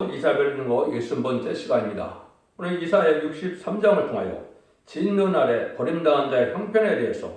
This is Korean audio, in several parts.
이사별 읽고 60번째 시간입니다. 오늘 이사야 63장을 통하여 진노 날에 버림당한 자의 형편에 대해서,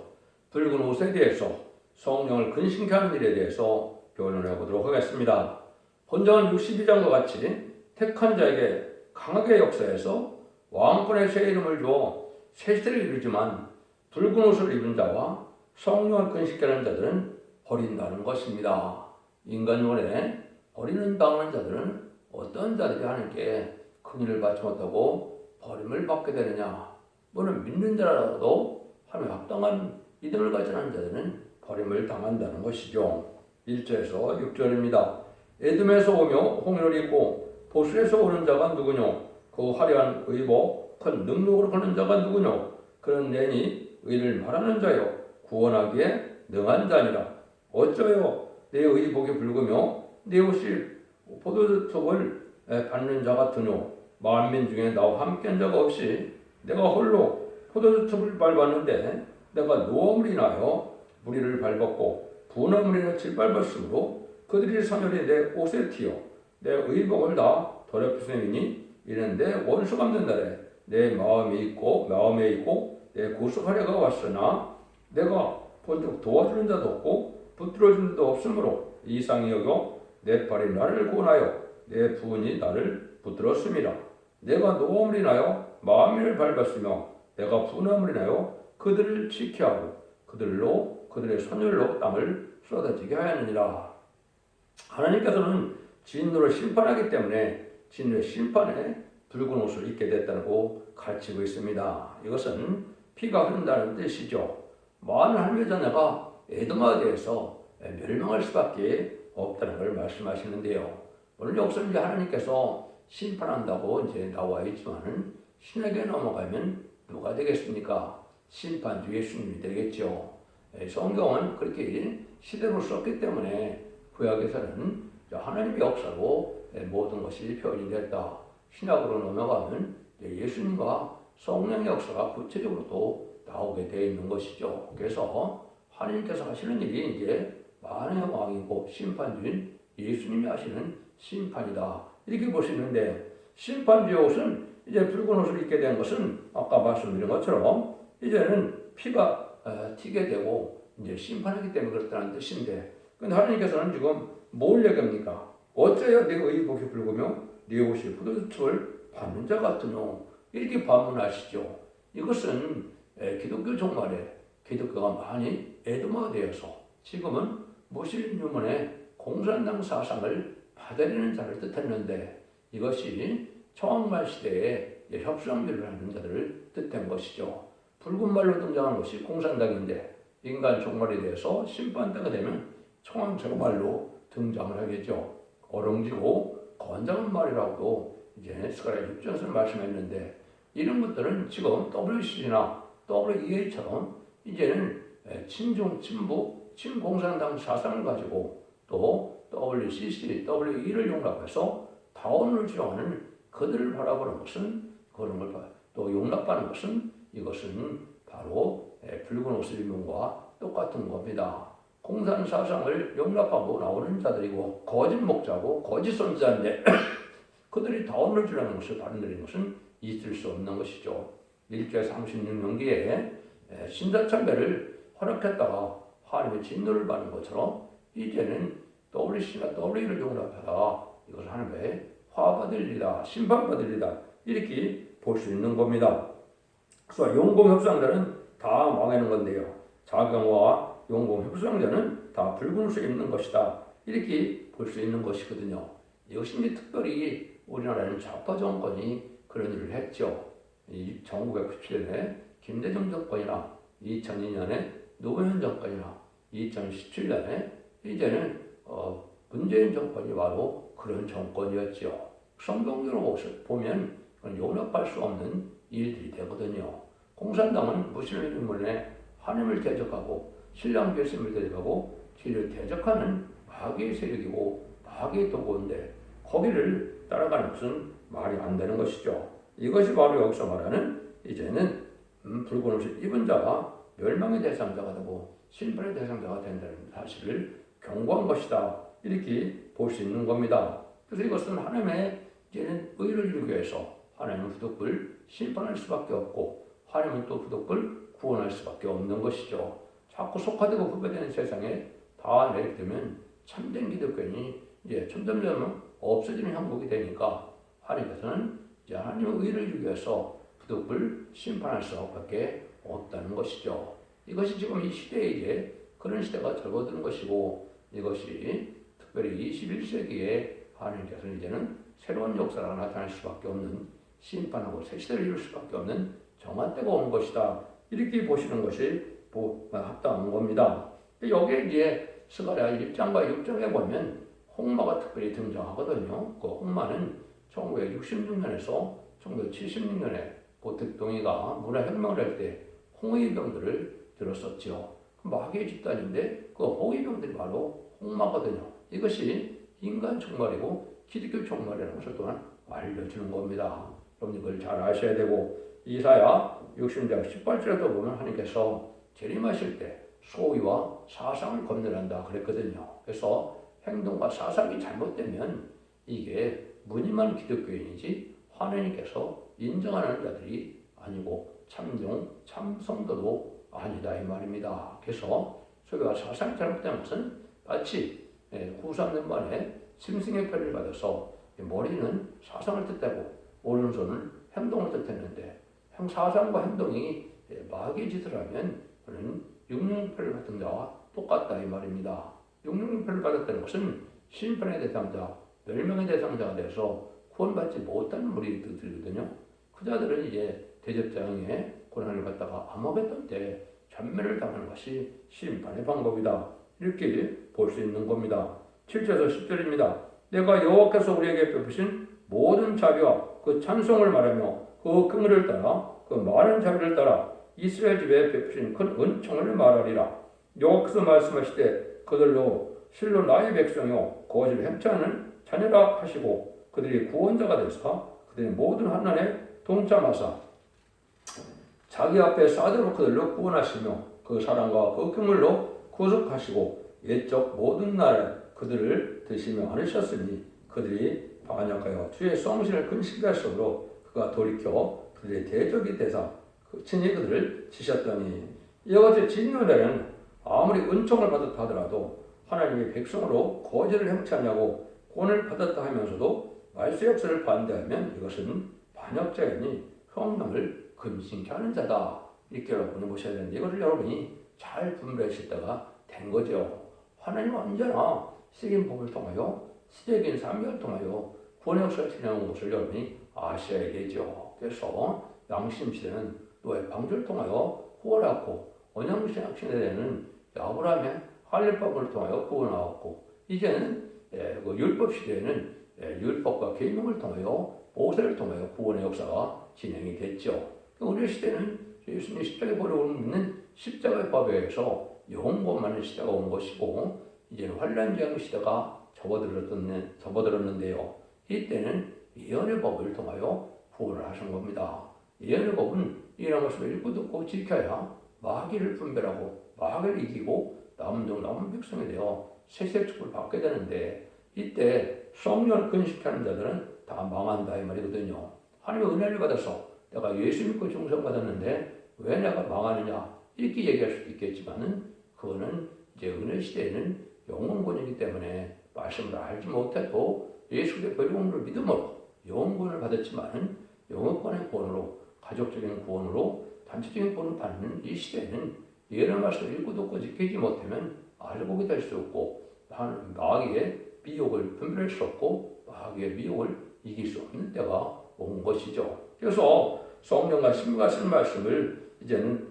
붉은 옷에 대해서, 성령을 근심케 하는 일에 대해서 변론해 보도록 하겠습니다. 본장은 62장과 같이 택한 자에게 강하게 역사해서 왕권의 새 이름을 주어 새 시대를 이루지만, 붉은 옷을 입은 자와 성령을 근심케 하는 자들은 버린다는 것입니다. 인간론에 버리는 당하는 자들은 어떤 자들이 하나님께 긍휼을 받지 못하고 버림을 받게 되느냐? 너는 믿는 자라도 하나님의 합당한 믿음을 가진 자들은 버림을 당한다는 것이죠. 1절에서 6절입니다. 에돔에서 오며 홍해를 입고 보슬에서 오는 자가 누구뇨? 그 화려한 의복 큰 능력으로 걷는 자가 누구뇨? 그는 내니 의를 말하는 자요 구원하기에 능한 자니라. 어쩌요 내 의복이 붉으며 내 옷이 포도즙을 받는 자 같으뇨? 만민 중에 나와 함께한 자가 없이 내가 홀로 포도즙을 밟았는데 내가 노함을 인하여 무리를 밟았고 분함을 인하여 짓밟았으므로 그들이 사멸이 내 옷에 튀어 내 의복을 다 더럽히시니 이는 내 원수 갚는 날에 내 마음에 있고 내 구속하려가 왔으나 내가 본적 도와주는 자도 없고 붙들어주는 자도 없으므로 이상히 여겨 내 팔이 나를 구원하여 내 부은이 나를 붙들었습니다. 내가 노함을 인하여 마음을 밟았으며 내가 분함을 인하여 그들을 지켜하고 그들의 선율로 땅을 쏟아지게 하였느니라. 하나님께서는 진노를 심판하기 때문에 진노의 심판에 붉은 옷을 입게 됐다고 가르치고 있습니다. 이것은 피가 흐른다는 뜻이죠. 많은 하나님의 자녀가 에돔에 대해서 멸망할 수밖에 없다는 걸 말씀하시는데요. 오늘 여기서 이제 하나님께서 심판한다고 이제 나와 있지만은 신약에 넘어가면 누가 되겠습니까? 심판주 예수님이 되겠죠. 성경은 그렇게 시대로 썼기 때문에 구약에서는 하나님의 역사로 모든 것이 표현이 됐다. 신약으로 넘어가면 예수님과 성령의 역사가 구체적으로 또 나오게 되어 있는 것이죠. 그래서 하나님께서 하시는 일이 이제 만왕의 왕이고 심판주인 예수님이 하시는 심판이다. 이렇게 볼 수 있는데, 심판주의 옷은 이제 붉은 옷을 입게 된 것은 아까 말씀드린 것처럼 이제는 피가 튀게 되고 이제 심판하기 때문에 그렇다는 뜻인데, 근데 하나님께서는 지금 뭘 얘기합니까? 어째야 내 의복이 붉으며 내 옷이 포도즙을 받는 자 같으뇨? 이렇게 반문하시죠. 이것은 기독교 종말에 기독교가 많이 에돔화되어서 지금은 무슬림 유문의 공산당 사상을 받아들이는 자를 뜻했는데, 이것이 청왕말 시대에 협상들을 하는 자들을 뜻한 것이죠. 붉은 말로 등장하는 것이 공산당인데 인간 종말에 대해서 심판대가 되면 청왕 말로 등장을 하겠죠. 어렁지고 건장한 말이라고도 이제 스가랴 6장에서 말씀했는데, 이런 것들은 지금 WC나 WEA처럼 이제는 친중, 친북, 친공산당 사상을 가지고 또 WCC, WE를 용납해서 다원을 주장하는 그들을 바라보는 것은, 그런 걸 또 용납하는 것은, 이것은 바로 붉은 옷을 입는 것과 똑같은 겁니다. 공산 사상을 용납하고 나오는 자들이고 거짓 목자고 거짓 선지자인데 그들이 다원을 주장하는 것을 받아들이는 것은 있을 수 없는 것이죠. 1제 36년기에 신자참배를 허락했다가 하나님의 진노를 받는 것처럼 이제는 WC나 WE를 용납하다가 이것을 하나님의 화받을 일이다, 심판받을 일이다, 이렇게 볼 수 있는 겁니다. 그래서 용공협상자는 다 망하는 건데요. 자경화와 용공협상자는 다 붉은 옷을 입는 것이다, 이렇게 볼 수 있는 것이거든요. 이것이 특별히 우리나라는 좌파 정권이 그런 일을 했죠. 1997년에 김대중 정권이나 2002년에 노무현 정권이나 2017년에 이제는 문재인 정권이 바로 그런 정권이었죠. 성경적으로 보면 용납할 수 없는 일들이 되거든요. 공산당은 무슬림 인문에 하나님을 대적하고 신랑 예수님을 대적하고 진리를 대적하는 마귀의 세력이고 마귀의 도구인데, 거기를 따라가는 것은 말이 안 되는 것이죠. 이것이 바로 여기서 말하는 이제는 붉은 옷을 입은 자가 멸망의 대상자가 되고 심판의 대상자가 된다는 사실을 경고한 것이다, 이렇게 볼 수 있는 겁니다. 그래서 이것은 하나님의 의를 이루기 위해서 하나님은 부득불 심판할 수밖에 없고 하나님은 또 부득불 구원할 수밖에 없는 것이죠. 자꾸 속화되고 후배되는 세상에 다 내리되면 참된 기독교인이 이제 점점점 없어지는 형국이 되니까 하나님께서는 이제 하나님의 의를 이루기 위해서 부득불 심판할 수밖에 없다는 것이죠. 이것이 지금 이 시대에 이제 그런 시대가 접어드는 것이고 이것이 특별히 21세기에 하나님께서는 이제는 새로운 역사가 나타날 수밖에 없는 심판하고 새 시대를 이룰 수밖에 없는 정한 때가 온 것이다. 이렇게 보시는 것이 합당한 겁니다. 여기에 이제 스가랴 1장과 6장에 보면 홍마가 특별히 등장하거든요. 그 홍마는 1966년에서 1976년에 고택동이가 문화혁명을 할 때 홍위병들을 들었었죠. 마귀의 집단인데 그 홍위병들이 바로 홍마거든요. 이것이 인간 종말이고 기독교 종말이라는 것을 또한 알려주는 겁니다. 여러분 이걸 잘 아셔야 되고 이사야 60장 18절에도 보면 하나님께서 재림하실 때 소위와 사상을 검열한다 그랬거든요. 그래서 행동과 사상이 잘못되면 이게 무늬만 기독교인이지 하나님께서 인정하는 자들이 아니고 참종, 참성도도 아니다 이 말입니다. 그래서 소위와 사상이 잘못된 것은 마치 구삼년 만에 짐승의 표를 받아서 머리는 사상을 뜻하고 오른손은 행동을 뜻했는데 사상과 행동이 마귀의 짓을 하면 그는 육륜표를 받은 자와 똑같다 이 말입니다. 육륜표를 받았다는 것은 심판의 대상자, 멸망의 대상자가 돼서 구원받지 못하는 무리들이거든요. 그 자들은 이제 대접장에 고난을 받다가 암흑했던 때 전멸을 당하는 것이 심판의 방법이다. 이렇게 볼 수 있는 겁니다. 7절에서 10절입니다. 내가 여호와께서 우리에게 베푸신 모든 자비와 그 찬송을 말하며 그 긍휼을 따라 그 많은 자비를 따라 이스라엘 집에 베푸신 큰 은총을 말하리라. 여호와께서 말씀하시되 그들로 실로 나의 백성이요 거짓을 행치 않은 자녀라 하시고 그들이 구원자가 되사 그들의 모든 환난에 동참하사 자기 앞에 사대로 그들로 구원하시며 그 사랑과 그 긍휼로 구속하시고 옛적 모든 날에 그들을 드시며 않으셨으니 그들이 반역하여 주의 성신을 근심하심으로 그가 돌이켜 그들의 대적이 되사 친히 그들을 치셨더니 이와 같이 진노자는 아무리 은총을 받았다 하더라도 하나님의 백성으로 거짓을 행치 않냐고 구원을 받았다 하면서도 말세 역사를 반대하면 이것은 반역자이니 형명을 근심케 하는 자다. 이렇게 여러분이 보셔야 되는데 이것을 여러분이 잘 분별하실 때가 된 거죠. 하나님은 언제나 시긴복을 통하여 시적인 삶을 통하여 구원의 역사를 진행한 것을 여러분이 아셔야 되죠. 그래서 양심시대는 노예 방주를 통하여 구원하고 언약신학 시대에는 아브라함의 할례법을 통하여 구원하였고 이제는 그 율법 시대에는 율법과 계명을 통하여 모세를 통하여 구원의 역사가 진행이 됐죠. 우리 시대는 예수님이 십자가에 버려오는 있는 십자가의 법에 의해서 영원만의 시대가 온 것이고 이제는 환란지향 시대가 접어들었는데요. 이때는 예언의 법을 통하여 구원을 하신 겁니다. 예언의 법은 이런 것을 읽고 듣고 지켜야 마귀를 분별하고 마귀를 이기고 남은 백성이 되어 세세 축복을 받게 되는데 이때 성령을 근식하는 자들은 다 망한다 이 말이거든요. 하나님의 은혜를 받아서 내가 예수 믿고 중생받았는데 왜 내가 망하느냐 이렇게 얘기할 수도 있겠지만은 그거는 이제 은혜 시대에는 영원권이기 때문에 말씀을 알지 못해도 예수 그리스도의 보혈공로를 믿음으로 영원권을 받았지만은 영원권의 구원으로 가족적인 구원으로 단체적인 구원을 받는 이 시대에는 예언의 말씀을 읽고 듣고 지키지 못하면 알보게 될 수 없고 마귀의 미혹을 분별할 수 없고 마귀의 미혹을 이길 수 없는 때가 온 것이죠. 그래서 성령과 신부가 쓴 말씀을 이제는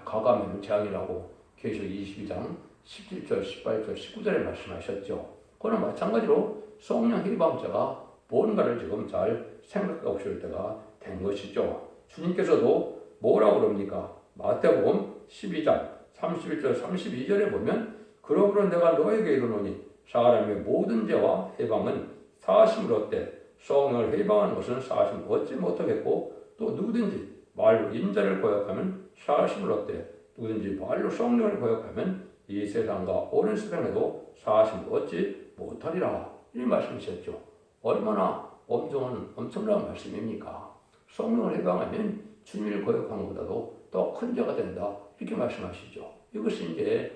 가감의 재앙이라고 계시록 22장 17절, 18절, 19절에 말씀하셨죠. 그는 마찬가지로 성령 희방자가 뭔가를 지금 잘 생각하고 있을 때가 된 것이죠. 주님께서도 뭐라고 그럽니까? 마태복음 12장 31절, 32절에 보면 그러므로 내가 너에게 이르노니 사람의 모든 죄와 해방은 사하심을 얻되 성령을 해방하는 것은 사하심을 얻지 못하겠고 또 누구든지 말로 인자를 고역하면 사하심을 얻되 누구든지 말로 성령을 고역하면 이 세상과 오는 세상에도 사하심을 얻지 못하리라 이 말씀이셨죠. 얼마나 엄청난 말씀입니까? 성령을 해방하면 주님을 거역하는 것보다도 더 큰 죄가 된다. 이렇게 말씀하시죠. 이것이 이제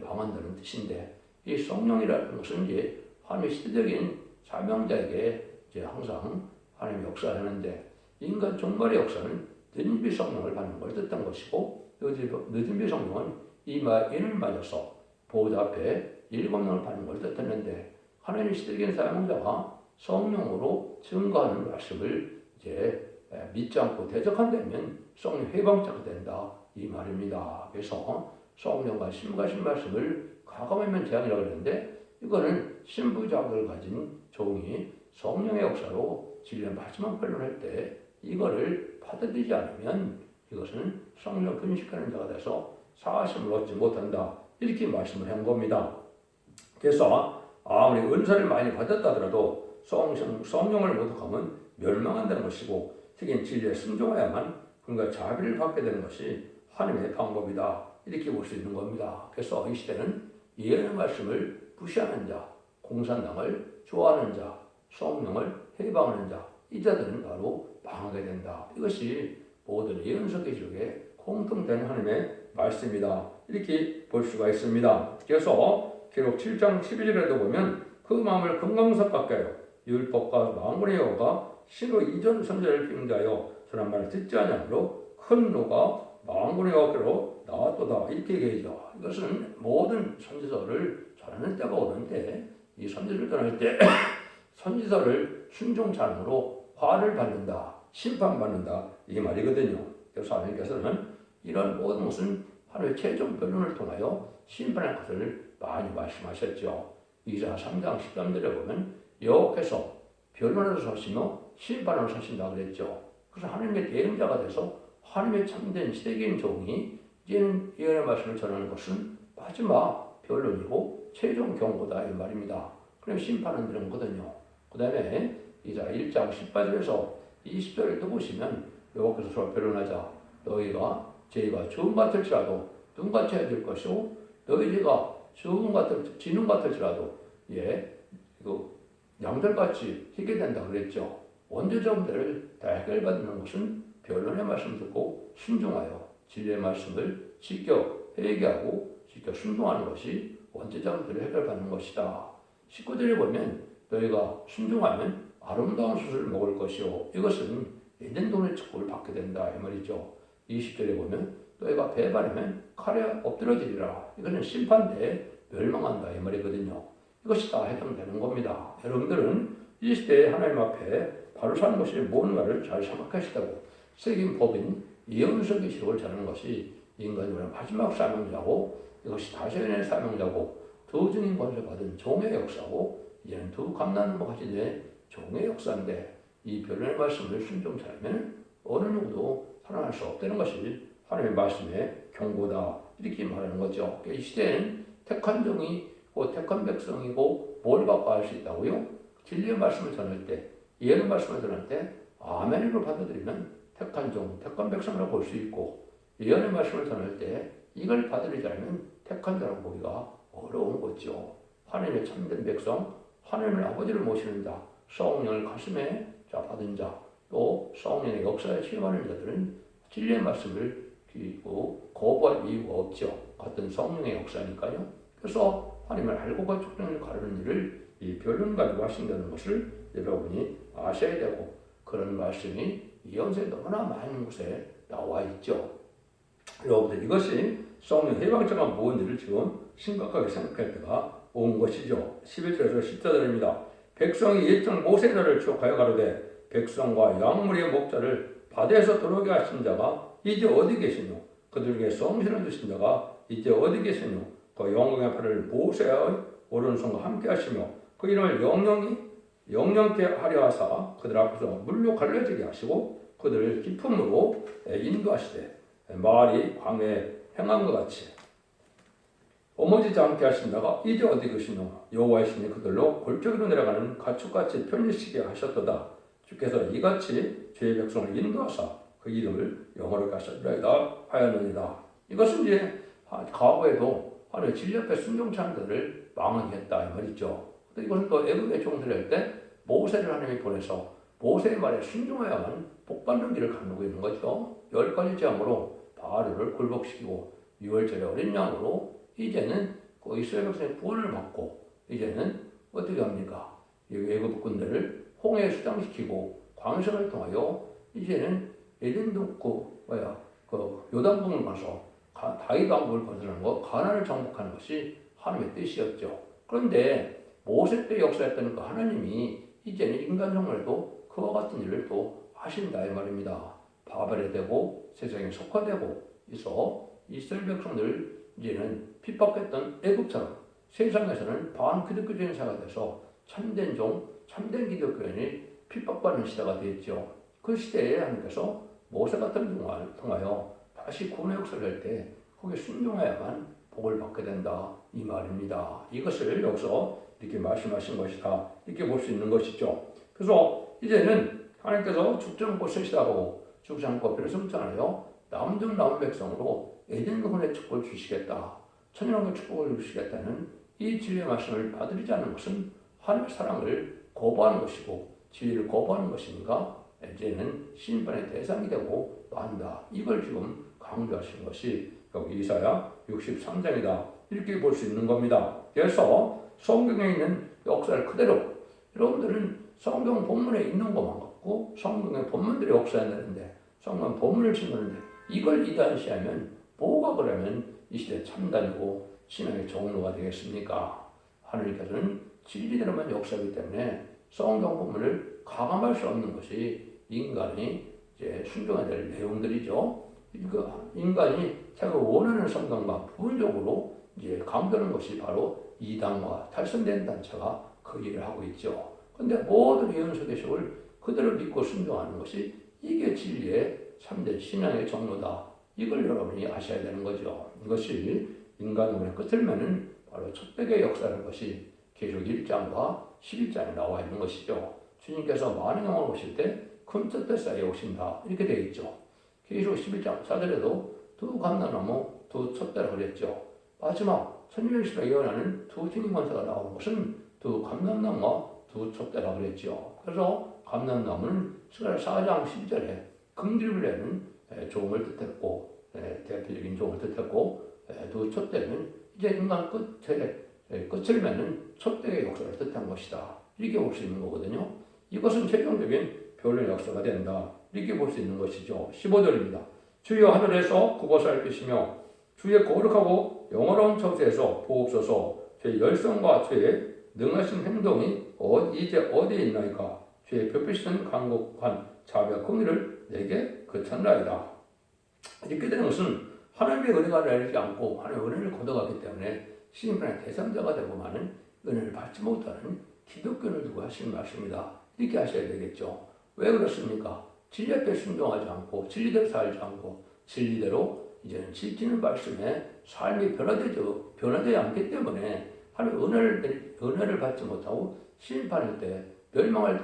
망한다는 뜻인데, 이 성령이라는 것은 이제 하나님의 시대적인 사명자에게 이제 항상 하나님의 역사하는데, 인간 종말의 역사는 늦은 비 성령을 받는 걸 뜻한 것이고, 늦은 비 성령은 이를 맞아서 보호자 앞에 일검령을 받는 걸 뜻했는데, 하나님의 시대적인 사명자가 성령으로 증거하는 말씀을 이제 믿지 않고 대적한다면 성령 해방자가 된다 이 말입니다. 그래서 성령과 심가신 말씀을 가감하면 재앙이라고 그러는데, 이거는 신부자격을 가진 종이 성령의 역사로 진리의 말씀만 변론할 때 이거를 받아들이지 않으면 이것은 성령 분식하는 자가 돼서 사하심을 얻지 못한다 이렇게 말씀을 한 겁니다. 그래서 아무리 은사를 많이 받았다 하더라도 성령을 모독하면 멸망한다는 것이고, 특히 진리에 순종해야만 그러니까 자비를 받게 되는 것이 하나님의 방법이다 이렇게 볼 수 있는 겁니다. 그래서 이 시대는 예언의 말씀을 무시하는 자, 공산당을 좋아하는 자, 성령을 해방하는 자, 이 자들은 바로 망하게 된다. 이것이 모든 예언서 기록에 공통된 하나님의 말씀이다 이렇게 볼 수가 있습니다. 그래서 기록 7장 11절에도 보면 그 마음을 금강석 가까이요 율법과 망군의 여호가 신호 이전 선지자를 빙자하여 전한 말을 듣지 아니하므로 큰 노가 망군의 여호께로 나왔도다 이렇게 얘기하죠. 이것은 모든 선지서를 전하는 때가 오는데, 이 선지서를 전할 때 선지서를 순종치 않음으로 화를 받는다, 심판받는다 이 말이거든요. 그래서 하나님께서는 이런 모든 것은 하나님의 최종 변론을 통하여 심판할 것을 많이 말씀하셨죠. 이사 3장 13절에 보면 여호께서 변론하러 서시며 심판하러 서신다 그랬죠. 그래서 하나님의 대응자가 돼서 하나님의 참된 시대적인 종이 이제는 예언의 말씀을 전하는 것은 마지막 변론이고 최종 경고다 이 말입니다. 그럼 심판은 이런 거거든요. 그 다음에 이사 1장 18절에서 20절을 또 보시면 여호와께서 서로 변론하자. 너희가 죄가 주음 같을지라도 눈같이 해질 것이고, 너희 죄가 진웅 같을지라도 양털같이 희게 된다 그랬죠. 원죄자 문제를 다 해결받는 것은 변론의 말씀 듣고 순종하여 진리의 말씀을 지켜 회개하고 지켜 순종하는 것이 원죄자 문제를 해결받는 것이다. 19절에 보면 너희가 순종하면 아름다운 수술을 먹을 것이요 이것은 에덴동의 축복을 받게 된다 이 말이죠. 20절에 보면 너희가 배반하면 칼에 엎드러지리라. 이것은 심판대에 멸망한다 이 말이거든요. 이것이 다 해당되는 겁니다. 여러분들은 이 시대에 하나님 앞에 바로 사는 것이 뭔가를 잘 생각하시다고, 새긴 법인 예언서 기록을 전하는 것이 인간의 마지막 사명자고, 이것이 다시의 사명자고, 두 증인 권세 받은 종의 역사고, 이제는 두 감난과 같이 된 종의 역사인데, 이 변론의 말씀을 순종치 않으면 어느 누구도 살아날 수 없다는 것이 하나님의 말씀의 경고다 이렇게 말하는 거죠. 이 시대에는 택한 종이 택한 백성이고 뭘 갖고 알 수 있다고요? 진리의 말씀을 전할 때, 예언의 말씀을 전할 때 아멘으로 받아들이면 택한 종, 택한 백성이라고 볼 수 있고, 예언의 말씀을 전할 때 이걸 받아들이지 않으면 택한 자라고 보기가 어려운 거죠. 하나님의 참된 백성, 하나님의 아버지를 모시는 자, 성령을 가슴에 받은 자, 또 성령의 역사에 체험하는 자들은 진리의 말씀을 그리고 거부할 이유가 없죠. 같은 성령의 역사니까요. 그래서 하나님을 알고가 촉정을 가르는 일을 이 변론 가지고 하신다는 것을 여러분이 아셔야 되고, 그런 말씀이 예언서에 너무나 많은 곳에 나와 있죠. 여러분들 이것이 성령 해방자가 뭔지를 지금 심각하게 생각할 때가 온 것이죠. 11절에서 14절입니다. 백성이 옛적 모세자를 추억하여 가로되 백성과 양무리의 목자를 바다에서 들어오게 하신 자가 이제 어디 계시뇨? 그들에게 성신을 주신 자가 이제 어디 계시뇨? 그 영광의 팔을 모세의 오른손과 함께 하시며 그 이름을 영영케 하려 하사 그들 앞에서 물로 갈라지게 하시고 그들을 기품으로 인도하시되 말이 광야에 행한 것 같이 어머지지 않게 하신 자가 이제 어디 계시뇨? 여호와의 신이 그들로 골짜기로 내려가는 가축같이 편리시게 하셨도다. 주께서 이같이 죄의 백성을 인도하사 그 이름을 영원하게 하셨나이다 하였느니라. 이것은 이제 과거에도 하나님의 진리 앞에 순종치 않은 자들을 망하게 했다 이 말이죠. 이것은 또 애굽의 종들을 할 때 모세를 하나님이 보내서 모세의 말에 순종해야만 복받는 길을 가누고 있는 거죠. 10가지 재앙으로 바알을 굴복시키고 6월절에 어린 양으로 이제는 그 이스라엘 백성의 구원을 받고 이제는 어떻게 합니까? 이 외국군들을 홍해에 수장시키고 광선을 통하여 이제는 에덴도 그 요단강을 가서 다윗 왕국을 건설하는 것, 가나안을 정복하는 것이 하나님의 뜻이었죠. 그런데 모세 때 역사했던 그 하나님이 이제는 인간 정말도 그와 같은 일을 또 하신다 이 말입니다. 바벨에 되고 세상에 속화되고 있어 이스라엘 백성들 이제는 핍박했던 애국처럼 세상에서는 반기독교적인 사회가 돼서 참된 참된 기독교인이 핍박받는 시대가 되었죠. 그 시대에 하나님께서 모세 같은 종을 통하여 다시 구원의 역사를 할 때 거기에 순종해야만 복을 받게 된다 이 말입니다. 이것을 여기서 이렇게 말씀하신 것이다 이렇게 볼 수 있는 것이죠. 그래서 이제는 하나님께서 죽지 않고 쓰시다고 죽지 않고 피를 숨지 않아요 남은 백성으로 에덴 구원의 축복을 주시겠다 천연의 축복을 주시겠다는 이 진리의 말씀을 받들이지 않는 것은 하나님의 사랑을 거부하는 것이고 진리를 거부하는 것이니까 이제는 심판의 대상이 되고 만다. 이걸 지금 강조하시는 것이 여기 이사야 63장이다. 이렇게 볼 수 있는 겁니다. 그래서 성경에 있는 역사를 그대로 여러분들은 성경 본문에 있는 것만 갖고 성경의 본문들이 역사한다는데 성경 본문을 신는데 이걸 이단시하면 뭐가 그러면 이 시대 참단이고 신앙의 종로가 되겠습니까? 하나님께서는 진리대로만 역사하기 때문에 성경 본문을 가감할 수 없는 것이 인간이 이제 순종해야 될 내용들이죠. 인간이 자기가 원하는 성경과 부분적으로 이제 강조하는 것이 바로 이단과 탈선된 단체가 그 일을 하고 있죠. 그런데 모든 예언서계시를 그대로 믿고 순종하는 것이 이게 진리의 참된 신앙의 정로다. 이걸 여러분이 아셔야 되는 거죠. 이것이 인간의 끝을 맺는 바로 첫백의 역사라는 것이 계시록 1장과 11장에 나와 있는 것이죠. 주님께서 많은 영광을 오실 때 큰 뜰 사이에 오신다. 이렇게 되어 있죠. 계시록 11장 4절에도 두 감람나무 두 촛대라 그랬죠. 마지막 천일시가 예언하는 두 튀긴 권세가 나오는 것은 두 감람나무와 두 촛대라 그랬죠. 그래서 감람나무는 스가랴 4장 12절에 긍휼을 내는 종을 뜻했고 대표적인 종을 뜻했고 두 촛대는 이제 인간 끝을 맺는 촛대의 역사를 뜻한 것이다. 이렇게 볼 수 있는 거거든요. 이것은 최종적인 변론의 역사가 된다. 이렇게 볼 수 있는 것이죠. 15절입니다. 주여 하늘에서 굽어서 արկ으시며 주의 거룩하고 영원한 처소에서 보옵소서. 주의 열성과 주의 능하신 행동이 이제 어디에 있나이까. 주의 벽비신 강곡한 자비와 공의를 내게 그쳤나이다. 이렇게 되는 것은 하나님의 은혜가 내리지 않고 하나님의 은혜를 걷어가기 때문에 심판의 대상자가 되고 많은 은혜를 받지 못하는 기독교를 두고 하시는 말씀이다. 이렇게 하셔야 되겠죠. 왜 그렇습니까? 진리 앞에 순종하지 않고 진리대로 살지 않고 진리대로 이제는 지키는 말씀에 삶이 변화되지 않기 때문에 하나님의 은혜를 받지 못하고 심판할 때 멸망할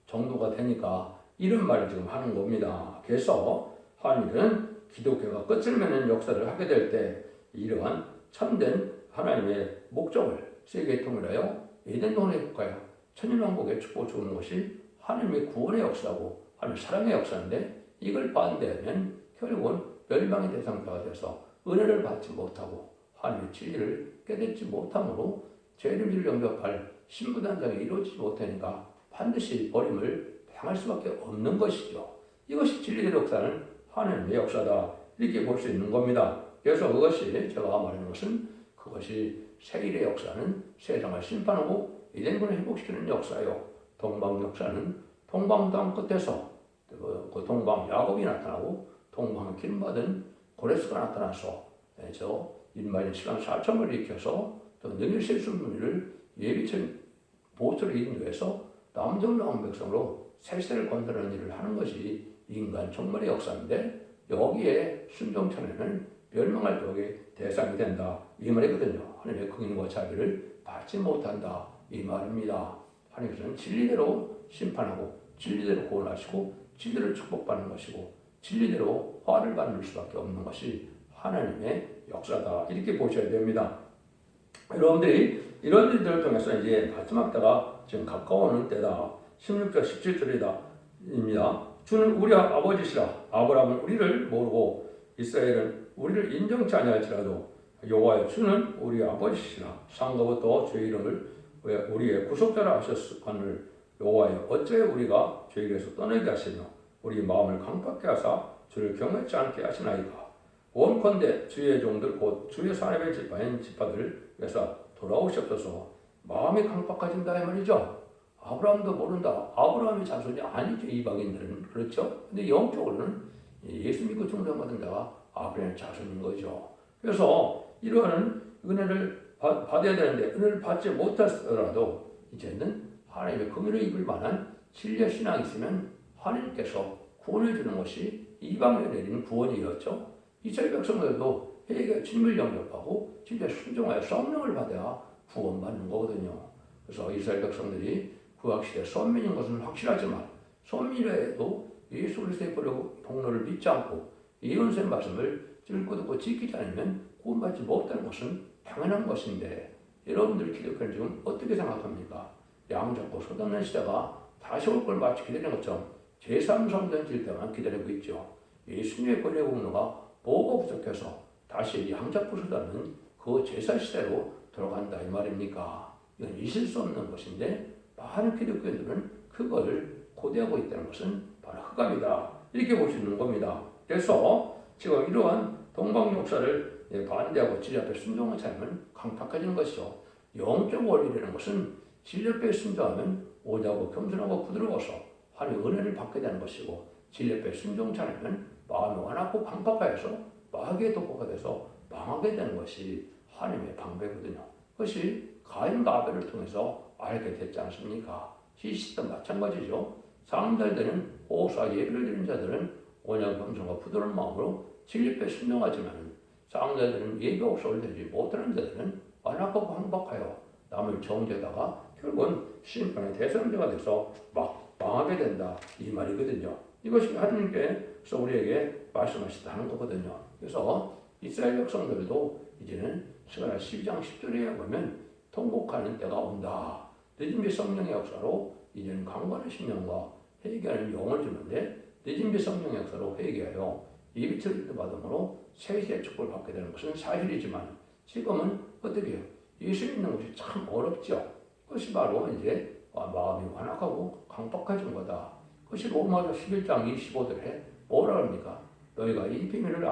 정도가 되니까 이런 말을 지금 하는 겁니다. 그래서 하나님은 기독교가 끝을 맺는 역사를 하게 될 때 이러한 참된 하나님의 목적을 세계에 통일하여 에덴 동안의 국가여 천일왕국의 축복을 주는 것이 하나님의 구원의 역사고 하나님의 사랑의 역사인데 이걸 반대하면 결국은 멸망의 대상자가 돼서 은혜를 받지 못하고 하나님의 진리를 깨닫지 못함으로 죄를 영접할 신부단장이 이루어지지 못하니까 반드시 버림을 당할 수밖에 없는 것이죠. 이것이 진리의 역사는 하나님의 역사다. 이렇게 볼 수 있는 겁니다. 그래서 그것이 제가 말하는 것은 그것이 세일의 역사는 세상을 심판하고 에덴군을 회복시키는 역사요. 동방 역사는 동방 땅 끝에서 그 동방 야곱이 나타나고 동방 기름받은 고레스가 나타나서 저 인마인 시간 4천을 일으켜서 또 능일 실수문을 예비천 보트를 인도해서 남정나온 백성으로 세세를 건설하는 일을 하는 것이 인간 정말의 역사인데 여기에 순종천에는 멸망할 적의 대상이 된다. 이 말이거든요. 하나님의 긍휼과 자비를 받지 못한다. 이 말입니다. 하나님께서는 진리대로 심판하고 진리대로 구원하시고 진리대로 축복받는 것이고 진리대로 화를 받는 수밖에 없는 것이 하나님의 역사다. 이렇게 보셔야 됩니다. 여러분들이 이런 일들을 통해서 이제 마지막 때가 지금 가까워오는 때다. 16절 17절입니다. 주는 우리 아버지시라. 아브라함은 우리를 모르고 이스라엘은 우리를 인정치 아니할지라도 여호와여 주는 우리 아버지시라. 상거부터 주의 이름을 우리의 구속자라 하셨거늘 여호와여 어찌하여 우리가 죄에서 떠나게 하시며 우리 마음을 강팍게 하사 주를 경외치 않게 하시나이까. 원컨대 주의 종들 곧 주의 사람의 지파들에서 돌아오시옵소서. 마음이 강팍해진다 이 말이죠. 아브라함도 모른다. 아브라함의 자손이 아니죠. 이방인들은. 그렇죠. 근데 영적으로는 예수 믿고 중생받은 자가 아브라함의 자손인 거죠. 그래서 이러한 은혜를 받아야 되는데 은혜를 받지 못했더라도 이제는 하나님의 긍휼을 입을 만한 진리의 신앙이 있으면 하나님께서 구원해 주는 것이 이방인에 내리는 구원이었죠. 이스라엘 백성들도 회개 주님을 영접하고 진짜 순종하여 성령을 받아야 구원받는 거거든요. 그래서 이스라엘 백성들이 구약시대 선민인 것은 확실하지만 선민이라도 예수 그리스도의 복로를 믿지 않고 예언서의 말씀을 듣고 지키지 않으면 구원받지 못하는 것은 당연한 것인데 여러분들 기독교는 지금 어떻게 생각합니까? 양 잡고 쏟아낸 시대가 다시 올 걸 마치 기다리는 것처럼 제3성전 질 때만 기다리고 있죠. 예수님의 권의 공로가 뭐가 부족해서 다시 양 잡고 쏟아는 그 제사시대로 돌아간다 이 말입니까? 이건 있을 수 없는 것인데 많은 기독교인들은 그걸 고대하고 있다는 것은 바로 흑암이다. 이렇게 볼 수 있는 겁니다. 그래서 지금 이러한 동방 역사를 반대하고 진리 앞에 순종한 삶은 강팍해지는 것이죠. 영적 원리라는 것은 진리 앞에 순종하면 오자고 겸손하고 부드러워서 하나님의 은혜를 받게 되는 것이고 진리 앞에 순종치 않으면 마음이 완악하고 강팍하여서 마귀의 도구가 돼서 망하게 되는 것이 하나님의 방법이거든요. 그것이 가인과 아벨을 통해서 알게 됐지 않습니까? 시시도 마찬가지죠. 상달되는 호사 예배를 드리는 자들은 온유한 겸손과 부드러운 마음으로 진리 앞에 순종하지만 상달되는 예배 없이를 되지 못하는 자들은 완악하고 황박하여 남을 정죄하다가 결국은 심판의 대상자가 돼서 막 망하게 된다 이 말이거든요. 이것이 하나님께서 우리에게 말씀하시다는 거거든요. 그래서 이스라엘 백성들도 이제는 스가랴 12장 10절에 보면 통곡하는 때가 온다. 늦은 빛 성령의 역사로 이제는 강건한 심령과 회개하는 영을 주는데 늦은 빛 성령의 역사로 회개하여 예비처리를 받음으로 세세의 축복을 받게 되는 것은 사실이지만 지금은 어떻게 해요? 예수 믿는 것이 참 어렵죠. 그것이 바로 이제 마음이 완악하고 강박해진 거다. 그것이 로마서 11장 25절에 뭐라 합니까? 너희가 이 비밀을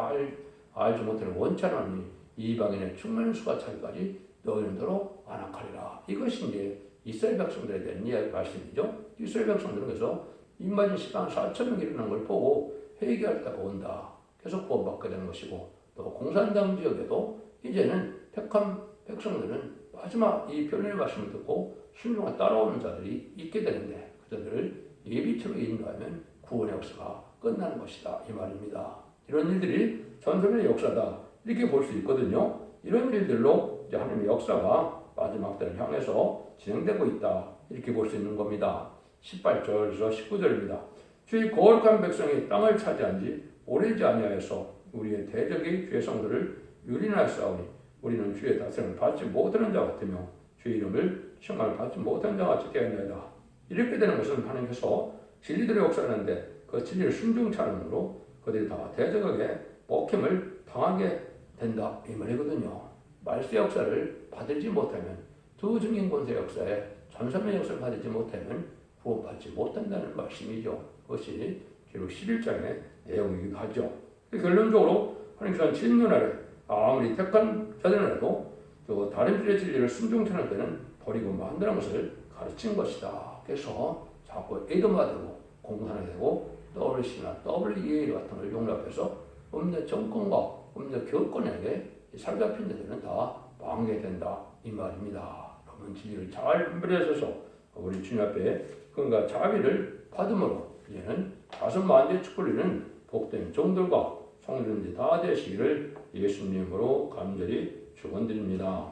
알지 못하는 원치 않으니 이방인의 충만한 수가 차기까지 너희는 더러 완악하리라. 이것이 이제 이스라엘 백성들에 대한 이야기 말씀이죠. 이스라엘 백성들은 그래서 입맞은 시간 4,000명 일어난 걸 보고 회개할 때가 온다. 계속 구원받게 되는 것이고 또 공산당 지역에도 이제는 택한 백성들은 마지막 이 변론의 말씀을 듣고 순종에 따라오는 자들이 있게 되는데 그들을 예비처로 인도하면 구원의 역사가 끝나는 것이다 이 말입니다. 이런 일들이 전설의 역사다 이렇게 볼 수 있거든요. 이런 일들로 이제 하나님의 역사가 마지막 때를 향해서 진행되고 있다 이렇게 볼 수 있는 겁니다. 18절에서 19절입니다. 주의 거룩한 백성이 땅을 차지한 지 오래지 아니하여서 우리의 대적이 주의 성도를 유린하였사오니 우리는 주의 다스림을 받지 못하는 자 같으며 주의 이름을 칭함을 받지 못하는 자 같이 되었나이다. 이렇게 되는 것은 하나님께서 진리들의 역사하는데 그 진리를 순종치 않음으로 그들이 다 대적에게 먹힘을 당하게 된다 이 말이거든요. 말세 역사를 받지 못하면 두 증인 권세 역사에 전선의 역사를 받지 못하면 구원받지 못한다는 말씀이죠. 그것이 기록 11장의 내용이기도 하죠. 결론적으로 하나님께서는 진노 아래 아무리 택한 자들이라도 또 다른 길의 진리를 순종치 않을 때는 버리고 만드는 것을 가르친 것이다. 그래서 자꾸 에도마 되고 공산이 되고 WC나 WEA 같은 걸 용납해서 법률 정권과 법률 교권에게 사로잡힌 자들은 다 망하게 된다 이 말입니다. 그러면 진리를 잘 분별해서 우리 주님 앞에 그러니까 자비를 받음으로 이제는 5만대 축복리는 복된 종들과 성도들이 다 되시기를 예수님으로 간절히 축원드립니다.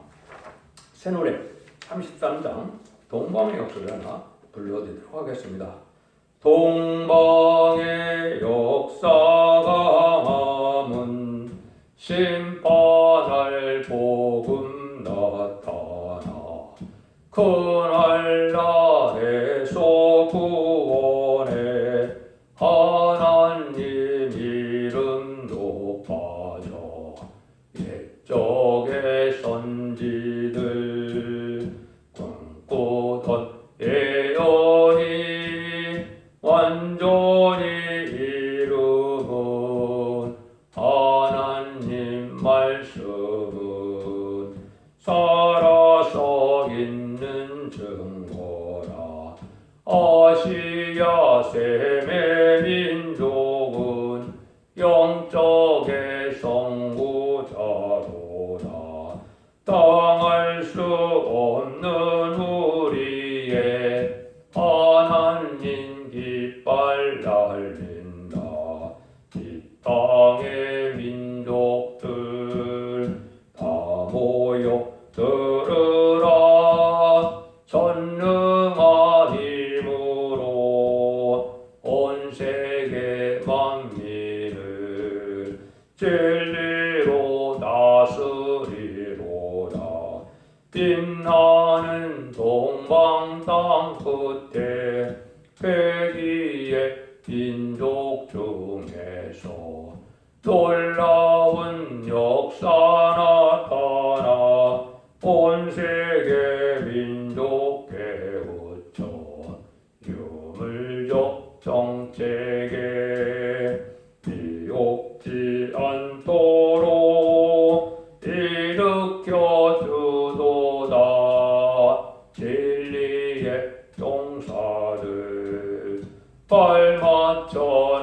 새 노래 33장 동방의 역사를 하나 불러드리도록 하겠습니다. 동방의 역사가 함은 심판할 복음 나타나 그날 날에서 완전히 이루은 하나님 말씀은 살아서 있는 증거라. 아시아 셈의 민족은 영적의 선구자로다. 당할 수 없는 우리의 하나님 깃발 날린다. 이 땅의 민족들 다 모여 들으라. 전능한 힘으로 온 세계 만민을 진리로 다스리로다. 빛나는 동방 땅 끝에 회기의 민족 중에서 놀라운 역사 나타나 온 세계 민족 깨우쳐 유물적 정책에 미혹지 않도록 일으켜 주도다. 진리의 용사들 발맞춰